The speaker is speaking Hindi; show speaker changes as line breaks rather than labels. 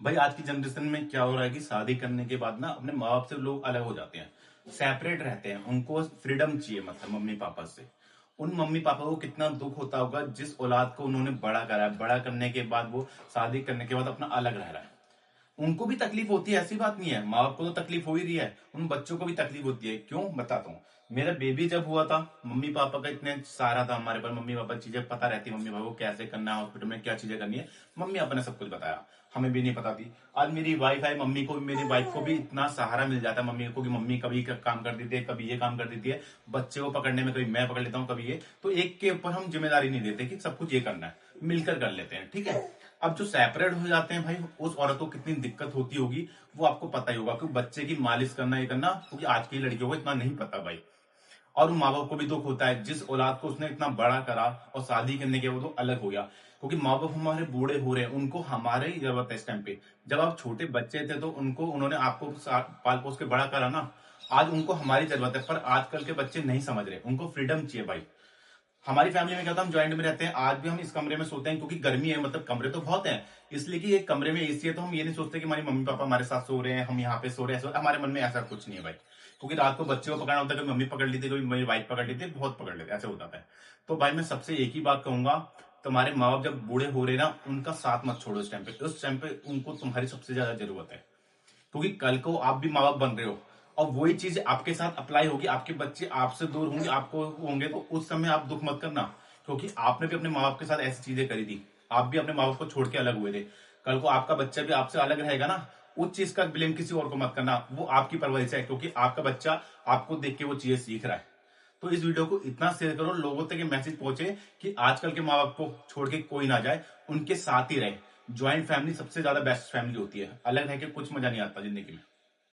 भाई आज की जनरेशन में क्या हो रहा है कि शादी करने के बाद ना अपने माँ बाप से लोग अलग हो जाते हैं, सेपरेट रहते हैं। उनको फ्रीडम चाहिए, मतलब मम्मी पापा से। उन मम्मी पापा को कितना दुख होता होगा जिस औलाद को उन्होंने बड़ा करा है, बड़ा करने के बाद वो शादी करने के बाद अपना अलग रह रहा है। उनको भी तकलीफ होती है, ऐसी बात नहीं है। माँ बाप को तो तकलीफ हो ही रही है, उन बच्चों को भी तकलीफ होती है। क्यों, बताता हूँ। मेरा बेबी जब हुआ था, मम्मी पापा का इतने सहारा था हमारे पर। मम्मी पापा चीजें पता रहती, मम्मी पापा को कैसे करना है, हॉस्पिटल में क्या चीजें करनी है, मम्मी पापा ने सब कुछ बताया। हमें भी नहीं पता थी। आज मेरी वाइफ है, मम्मी को, मेरी वाइफ को भी इतना सहारा मिल जाता है मम्मी को, कि मम्मी कभी काम कर देती है, कभी ये काम कर देती है, बच्चे को पकड़ने में कभी मैं पकड़ लेता हूँ, कभी ये। तो एक के ऊपर हम जिम्मेदारी नहीं देते कि सब कुछ ये करना है, मिलकर कर लेते हैं, ठीक है। अब जो सेपरेट हो जाते हैं भाई, उस औरत को कितनी दिक्कत होती होगी वो आपको पता ही होगा। क्योंकि बच्चे की मालिश करना, ये करना, क्योंकि आज की लड़कियों को इतना नहीं पता भाई। और माँ बाप को भी दुख होता है, जिस औलाद को उसने इतना बड़ा करा और शादी करने के बाद वो अलग हो गया। क्योंकि माँ बाप हमारे बूढ़े हो रहे हैं, उनको हमारे ही जरूरत है इस टाइम पे। जब आप छोटे बच्चे थे तो उनको, उन्होंने आपको पाल पोस के बड़ा करा ना। आज उनको हमारी जरूरत है। पर आजकल के बच्चे नहीं समझ रहे, उनको फ्रीडम चाहिए भाई। हमारी फैमिली में क्या था, हम ज्वाइंट में रहते हैं, आज भी हम इस कमरे में सोते हैं क्योंकि गर्मी है, मतलब कमरे तो बहुत हैं, इसलिए कि एक कमरे में एसी है। तो हम ये नहीं सोचते कि हमारी मम्मी पापा हमारे साथ सो रहे हैं, हम यहाँ पे सो रहे हैं, हमारे मन में ऐसा कुछ नहीं है भाई। क्योंकि रात को बच्चे को पकड़ना होता है, कभी मम्मी पकड़ लेती है, कभी मेरी वाइफ पकड़ लेती है, बहुत पकड़ लेते, ऐसे होता है। तो भाई मैं सबसे एक ही बात कहूंगा, तुम्हारे माँ बाप जब बूढ़े हो रहे ना, उनका साथ मत छोड़ो इस टाइम पे। उस टाइम पे उनको तुम्हारी सबसे ज्यादा जरूरत है। क्योंकि कल को आप भी माँ बाप बन रहे हो, और वही चीज आपके साथ अप्लाई होगी, आपके बच्चे आपसे दूर होंगे, आपको होंगे, तो उस समय आप दुख मत करना। क्योंकि आपने भी अपने माँ बाप के साथ ऐसी चीजें करी थी, आप भी अपने माँ बाप को छोड़ के अलग हुए थे। कल को आपका बच्चा भी आपसे अलग रहेगा ना, उस चीज का ब्लेम किसी और को मत करना, वो आपकी परवरिश है। क्योंकि आपका बच्चा आपको देख के वो चीजें सीख रहा है। तो इस वीडियो को इतना शेयर करो, लोगों तक ये मैसेज पहुंचे कि आजकल के माँ बाप को छोड़ के कोई ना जाए, उनके साथ ही रहे। ज्वाइंट फैमिली सबसे ज्यादा बेस्ट फैमिली होती है, अलग रह के कुछ मजा नहीं आता जिंदगी में।